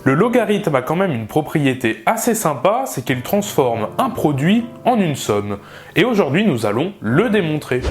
Le logarithme a quand même une propriété assez sympa, c'est qu'il transforme un produit en une somme. Et aujourd'hui, nous allons le démontrer.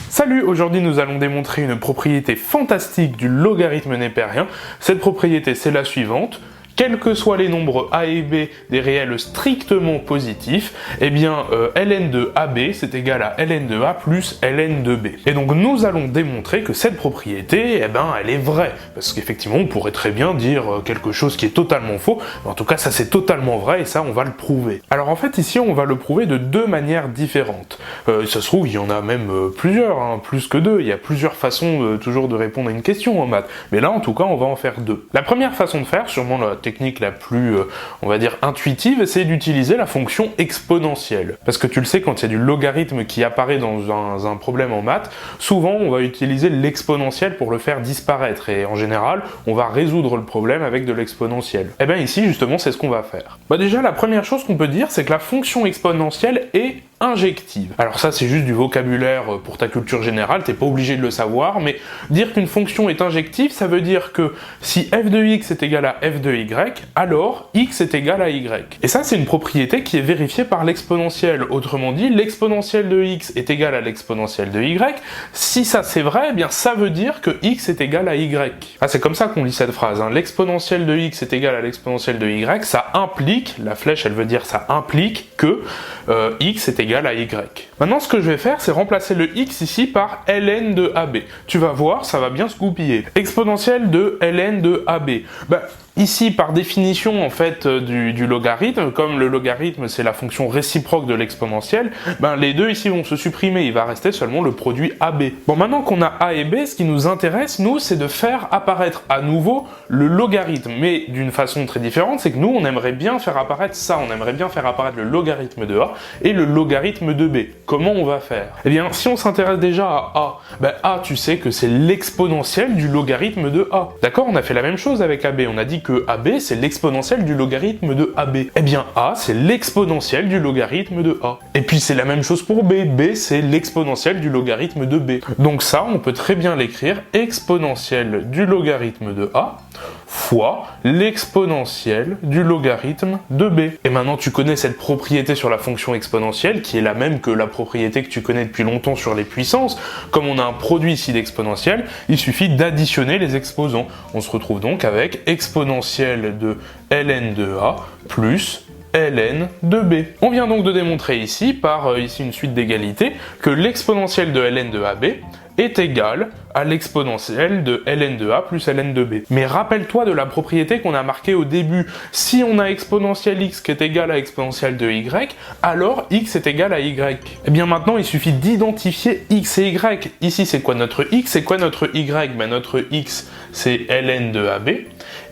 Salut, aujourd'hui nous allons démontrer une propriété fantastique du logarithme népérien. Cette propriété, c'est la suivante. Quels que soient les nombres a et b des réels strictement positifs, eh bien ln de ab c'est égal à ln de a plus ln de b. Et donc nous allons démontrer que cette propriété, eh ben, elle est vraie. Parce qu'effectivement on pourrait très bien dire quelque chose qui est totalement faux, mais en tout cas ça c'est totalement vrai et ça on va le prouver. Alors en fait ici on va le prouver de deux manières différentes. Ça se trouve il y en a même plusieurs, hein, plus que deux, il y a plusieurs façons toujours de répondre à une question en maths. Mais là en tout cas on va en faire deux. La première façon de faire, sûrement la technique la plus, on va dire, intuitive, c'est d'utiliser la fonction exponentielle. Parce que tu le sais, quand il y a du logarithme qui apparaît dans un problème en maths, souvent on va utiliser l'exponentielle pour le faire disparaître. Et en général, on va résoudre le problème avec de l'exponentielle. Et bien ici, justement, c'est ce qu'on va faire. Déjà, la première chose qu'on peut dire, c'est que la fonction exponentielle est injective. Alors ça c'est juste du vocabulaire pour ta culture générale, t'es pas obligé de le savoir, mais dire qu'une fonction est injective, ça veut dire que si f de x est égal à f de y, alors x est égal à y. Et ça c'est une propriété qui est vérifiée par l'exponentielle. Autrement dit, l'exponentielle de x est égal à l'exponentielle de y. Si ça c'est vrai, eh bien ça veut dire que x est égal à y. Ah, c'est comme ça qu'on lit cette phrase, hein. L'exponentielle de x est égal à l'exponentielle de y, ça implique, la flèche elle veut dire ça implique que x est égal à y. Maintenant, ce que je vais faire, c'est remplacer le x ici par ln de ab. Tu vas voir, ça va bien se goupiller. Exponentielle de ln de ab. Ici, par définition, en fait, du logarithme, comme le logarithme, c'est la fonction réciproque de l'exponentielle, les deux ici vont se supprimer, il va rester seulement le produit AB. Bon, maintenant qu'on a A et B, ce qui nous intéresse, nous, c'est de faire apparaître à nouveau le logarithme, mais d'une façon très différente, c'est que nous, on aimerait bien faire apparaître ça, on aimerait bien faire apparaître le logarithme de A et le logarithme de B. Comment on va faire? Eh bien, si on s'intéresse déjà à A, A, tu sais que c'est l'exponentielle du logarithme de A. D'accord? On a fait la même chose avec AB, on a dit que AB c'est l'exponentielle du logarithme de AB. Eh bien A c'est l'exponentielle du logarithme de A. Et puis c'est la même chose pour B. B c'est l'exponentielle du logarithme de B. Donc ça on peut très bien l'écrire exponentielle du logarithme de A fois l'exponentielle du logarithme de B. Et maintenant tu connais cette propriété sur la fonction exponentielle qui est la même que la propriété que tu connais depuis longtemps sur les puissances. Comme on a un produit ici d'exponentielle, il suffit d'additionner les exposants. On se retrouve donc avec exponentielle de ln de A plus ln de B. On vient donc de démontrer ici, par ici une suite d'égalités, que l'exponentielle de ln de AB est égale à l'exponentielle de ln de a plus ln de b. Mais rappelle-toi de la propriété qu'on a marquée au début. Si on a exponentielle x qui est égale à exponentielle de y, alors x est égal à y. Et bien maintenant, il suffit d'identifier x et y. Ici, c'est quoi notre x? C'est quoi notre y? Notre x, c'est ln de ab,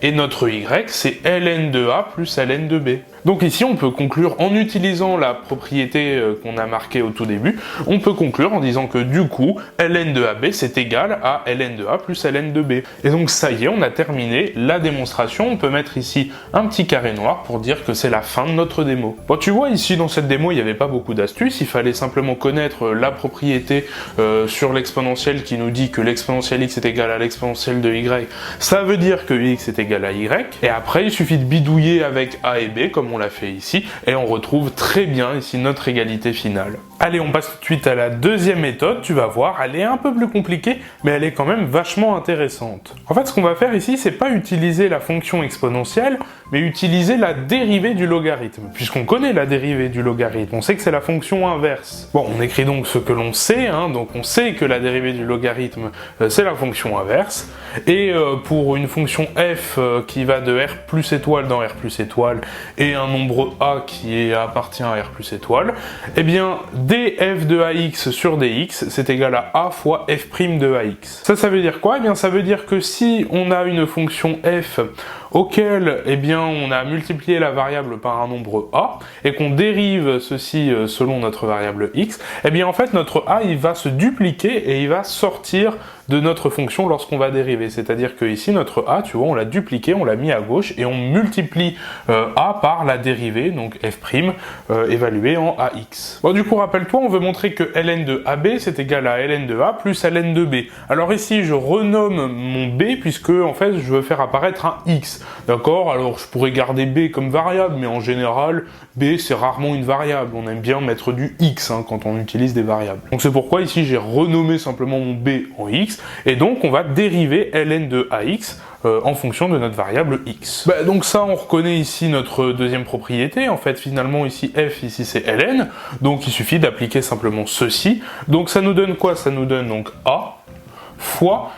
et notre y, c'est ln de a plus ln de b. Donc ici, on peut conclure en utilisant la propriété qu'on a marquée au tout début, on peut conclure en disant que du coup, ln de ab, c'est égal à ln de a plus ln de b. Et donc ça y est, on a terminé la démonstration. On peut mettre ici un petit carré noir pour dire que c'est la fin de notre démo. Bon, tu vois, ici dans cette démo, il n'y avait pas beaucoup d'astuces, il fallait simplement connaître la propriété sur l'exponentielle qui nous dit que l'exponentielle x est égal à l'exponentielle de y. Ça veut dire que x est égal à y, et après il suffit de bidouiller avec a et b, comme on l'a fait ici, et on retrouve très bien ici notre égalité finale. Allez, on passe tout de suite à la deuxième méthode, tu vas voir, elle est un peu plus compliquée, mais elle est quand même vachement intéressante. En fait, ce qu'on va faire ici, c'est pas utiliser la fonction exponentielle, mais utiliser la dérivée du logarithme, puisqu'on connaît la dérivée du logarithme, on sait que c'est la fonction inverse. Bon, on écrit donc ce que l'on sait, donc on sait que la dérivée du logarithme, c'est la fonction inverse, et pour une fonction f qui va de r plus étoile dans r plus étoile, et un nombre a qui appartient à r plus étoile, eh bien, df de ax sur dx, c'est égal à a fois f' de ax. Ça veut dire quoi? Eh bien, ça veut dire que si on a une fonction f auquel, eh bien, on a multiplié la variable par un nombre a, et qu'on dérive ceci selon notre variable x, eh bien, en fait, notre a, il va se dupliquer et il va sortir de notre fonction lorsqu'on va dériver. C'est-à-dire que ici, notre a, tu vois, on l'a dupliqué, on l'a mis à gauche, et on multiplie a par la dérivée, donc f' évaluée en ax. Bon, du coup, rappelle-toi, on veut montrer que ln de ab, c'est égal à ln de a plus ln de b. Alors ici, je renomme mon b, puisque, en fait, je veux faire apparaître un x. D'accord? Alors, je pourrais garder b comme variable, mais en général, b, c'est rarement une variable. On aime bien mettre du x quand on utilise des variables. Donc c'est pourquoi ici j'ai renommé simplement mon b en x, et donc on va dériver ln de ax en fonction de notre variable x. Donc ça, on reconnaît ici notre deuxième propriété. En fait, finalement, ici f, ici c'est ln, donc il suffit d'appliquer simplement ceci. Donc ça nous donne quoi? Ça nous donne donc a fois,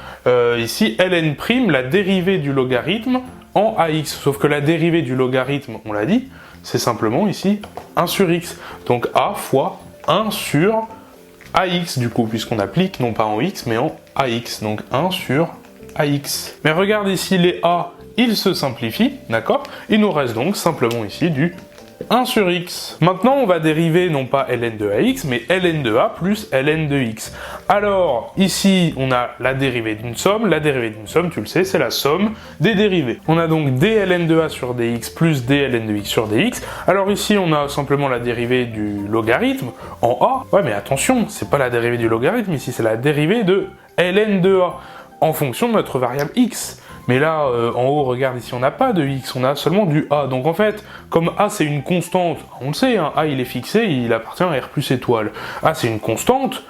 ici, ln', la dérivée du logarithme en ax. Sauf que la dérivée du logarithme, on l'a dit, c'est simplement ici 1 sur x. Donc a fois 1 sur ax du coup, puisqu'on applique non pas en x, mais en ax. Donc 1 sur ax. Mais regarde ici, les a, ils se simplifient, d'accord? Il nous reste donc simplement ici du 1 sur x. Maintenant, on va dériver non pas ln de ax, mais ln de a plus ln de x. Alors, ici, on a la dérivée d'une somme. La dérivée d'une somme, tu le sais, c'est la somme des dérivées. On a donc dln de a sur dx plus dln de x sur dx. Alors ici, on a simplement la dérivée du logarithme en a. Ouais, mais attention, c'est pas la dérivée du logarithme, ici, c'est la dérivée de ln de a en fonction de notre variable x. Mais là, en haut, regarde, ici, on n'a pas de x, on a seulement du a. Donc en fait, comme a, c'est une constante, on le sait, a, il est fixé, il appartient à R plus étoile. A, c'est une constante,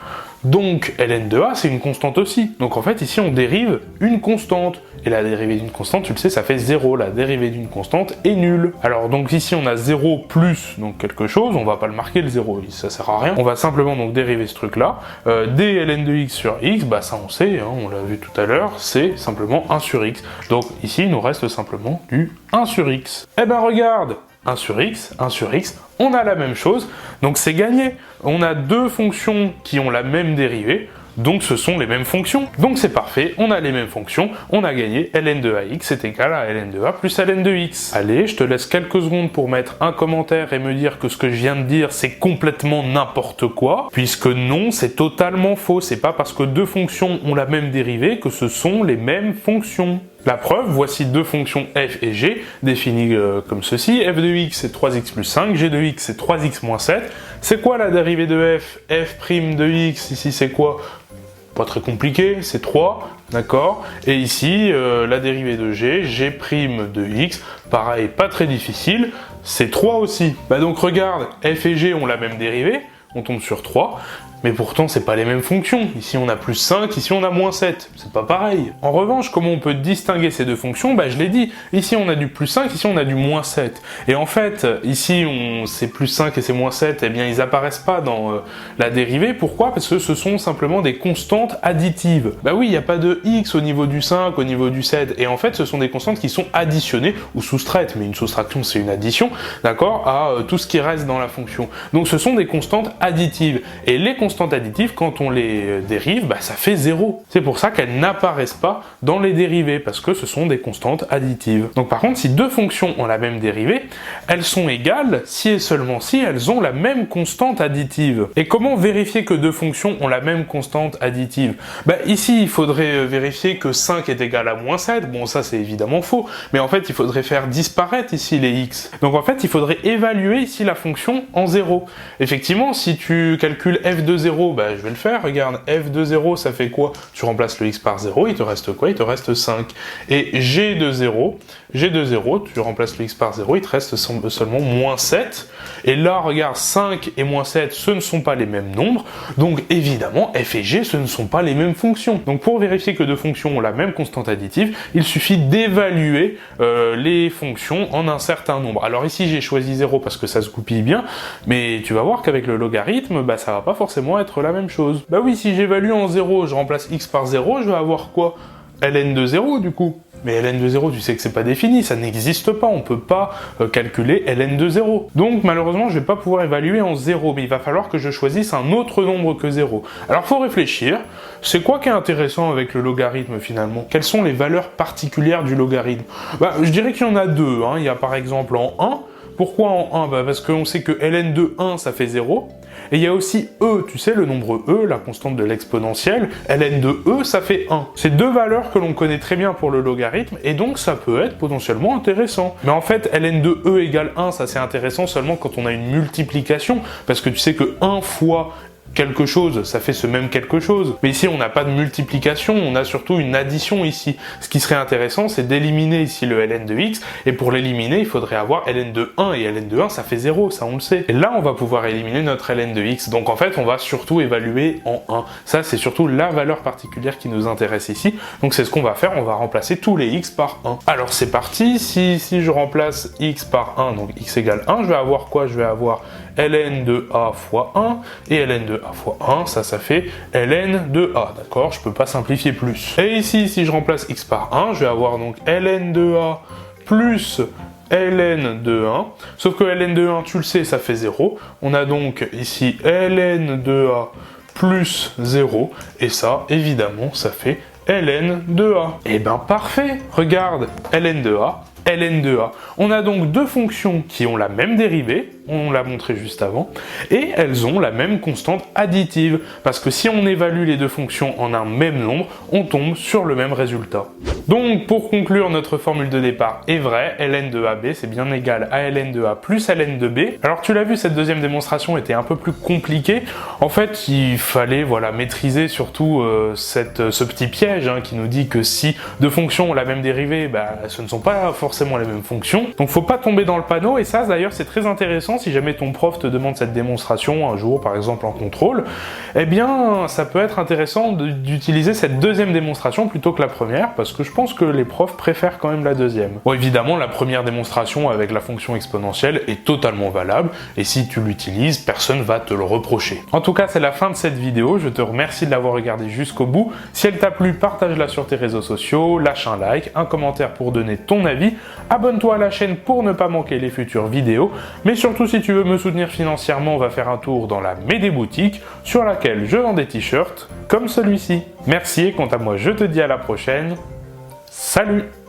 donc ln de a, c'est une constante aussi. Donc en fait, ici, on dérive une constante. Et la dérivée d'une constante, tu le sais, ça fait 0. La dérivée d'une constante est nulle. Alors donc ici, on a 0 plus donc quelque chose, on va pas le marquer le 0, ça sert à rien. On va simplement donc dériver ce truc-là. dln de x sur x, ça on sait, on l'a vu tout à l'heure, c'est simplement 1 sur x. Donc ici, il nous reste simplement du 1 sur x. Eh ben regarde, 1 sur x, on a la même chose, donc c'est gagné. On a deux fonctions qui ont la même dérivée, donc ce sont les mêmes fonctions. Donc c'est parfait, on a les mêmes fonctions, on a gagné ln de ax est égal à ln de a plus ln de x. Allez, je te laisse quelques secondes pour mettre un commentaire et me dire que ce que je viens de dire c'est complètement n'importe quoi, puisque non, c'est totalement faux. C'est pas parce que deux fonctions ont la même dérivée que ce sont les mêmes fonctions. La preuve, voici deux fonctions f et g, définies comme ceci. F de x c'est 3x plus 5, g de x c'est 3x moins 7. C'est quoi la dérivée de f? F' de x, ici c'est quoi? Pas très compliqué, c'est 3, d'accord? Et ici, la dérivée de g, g' de x, pareil, pas très difficile, c'est 3 aussi. Donc regarde, f et g ont la même dérivée, on tombe sur 3, mais pourtant c'est pas les mêmes fonctions. Ici on a plus 5, ici on a moins 7, c'est pas pareil. En revanche, comment on peut distinguer ces deux fonctions? Je l'ai dit, ici on a du plus 5, ici on a du moins 7. Et en fait, ici c'est plus 5 et c'est moins 7, eh bien ils apparaissent pas dans la dérivée. Pourquoi? Parce que ce sont simplement des constantes additives. Oui, il n'y a pas de x au niveau du 5, au niveau du 7, et en fait ce sont des constantes qui sont additionnées ou soustraites, mais une soustraction c'est une addition, d'accord, à tout ce qui reste dans la fonction. Donc ce sont des constantes additives, et les constantes additives, quand on les dérive, ça fait 0. C'est pour ça qu'elles n'apparaissent pas dans les dérivées, parce que ce sont des constantes additives. Donc par contre, si deux fonctions ont la même dérivée, elles sont égales si et seulement si elles ont la même constante additive. Et comment vérifier que deux fonctions ont la même constante additive? Ici, il faudrait vérifier que 5 est égal à moins 7. Bon, ça c'est évidemment faux, mais en fait, il faudrait faire disparaître ici les x. Donc en fait, il faudrait évaluer ici la fonction en 0. Effectivement, si tu calcules f de 0, je vais le faire, regarde, f de 0, ça fait quoi? Tu remplaces le x par 0, il te reste quoi? Il te reste 5. Et g de 0, tu remplaces le x par 0, il te reste seulement moins 7. Et là, regarde, 5 et moins 7, ce ne sont pas les mêmes nombres, donc évidemment, f et g, ce ne sont pas les mêmes fonctions. Donc pour vérifier que deux fonctions ont la même constante additive, il suffit d'évaluer les fonctions en un certain nombre. Alors ici, j'ai choisi 0 parce que ça se goupille bien, mais tu vas voir qu'avec le logarithme, ça va pas forcément être la même chose. Oui, si j'évalue en 0, je remplace x par 0, je vais avoir quoi? ln de 0 du coup. Mais ln de 0, tu sais que c'est pas défini, ça n'existe pas, on peut pas calculer ln de 0. Donc malheureusement, je vais pas pouvoir évaluer en 0, mais il va falloir que je choisisse un autre nombre que 0. Alors faut réfléchir, c'est quoi qui est intéressant avec le logarithme finalement? Quelles sont les valeurs particulières du logarithme? Je dirais qu'il y en a deux, il y a par exemple en 1. Pourquoi en 1? Parce qu'on sait que ln de 1, ça fait 0. Et il y a aussi e, tu sais, le nombre e, la constante de l'exponentielle, ln de e, ça fait 1. C'est deux valeurs que l'on connaît très bien pour le logarithme, et donc ça peut être potentiellement intéressant. Mais en fait, ln de e égale 1, ça c'est intéressant seulement quand on a une multiplication, parce que tu sais que 1 fois quelque chose, ça fait ce même quelque chose. Mais ici, on n'a pas de multiplication, on a surtout une addition ici. Ce qui serait intéressant, c'est d'éliminer ici le ln de x, et pour l'éliminer, il faudrait avoir ln de 1, et ln de 1, ça fait 0, ça on le sait. Et là, on va pouvoir éliminer notre ln de x. Donc en fait, on va surtout évaluer en 1. Ça, c'est surtout la valeur particulière qui nous intéresse ici. Donc c'est ce qu'on va faire, on va remplacer tous les x par 1. Alors c'est parti, si je remplace x par 1, donc x égale 1, je vais avoir quoi? Je vais avoir ln de a fois 1, et ln de a fois 1, ça fait ln de a, d'accord? Je peux pas simplifier plus. Et ici, si je remplace x par 1, je vais avoir donc ln de a plus ln de 1, sauf que ln de 1, tu le sais, ça fait 0. On a donc ici ln de a plus 0, et ça, évidemment, ça fait ln de a. Et ben parfait, regarde, ln de a, ln de a. On a donc deux fonctions qui ont la même dérivée, on l'a montré juste avant, et elles ont la même constante additive, parce que si on évalue les deux fonctions en un même nombre, on tombe sur le même résultat. Donc pour conclure, notre formule de départ est vraie, ln de AB c'est bien égal à ln de A plus ln de B. Alors tu l'as vu, cette deuxième démonstration était un peu plus compliquée. En fait, il fallait maîtriser surtout ce petit piège qui nous dit que si deux fonctions ont la même dérivée, ce ne sont pas forcément les mêmes fonctions. Donc faut pas tomber dans le panneau, et ça d'ailleurs c'est très intéressant si jamais ton prof te demande cette démonstration un jour, par exemple en contrôle, eh bien ça peut être intéressant d'utiliser cette deuxième démonstration plutôt que la première, parce que je pense que les profs préfèrent quand même la deuxième. Bon, évidemment, la première démonstration avec la fonction exponentielle est totalement valable, et si tu l'utilises, personne va te le reprocher. En tout cas, c'est la fin de cette vidéo, je te remercie de l'avoir regardée jusqu'au bout. Si elle t'a plu, partage-la sur tes réseaux sociaux, lâche un like, un commentaire pour donner ton avis, abonne-toi à la chaîne pour ne pas manquer les futures vidéos, mais surtout si tu veux me soutenir financièrement, on va faire un tour dans la Médé boutique, sur laquelle je vends des t-shirts comme celui-ci. Merci, et quant à moi, je te dis à la prochaine. Salut!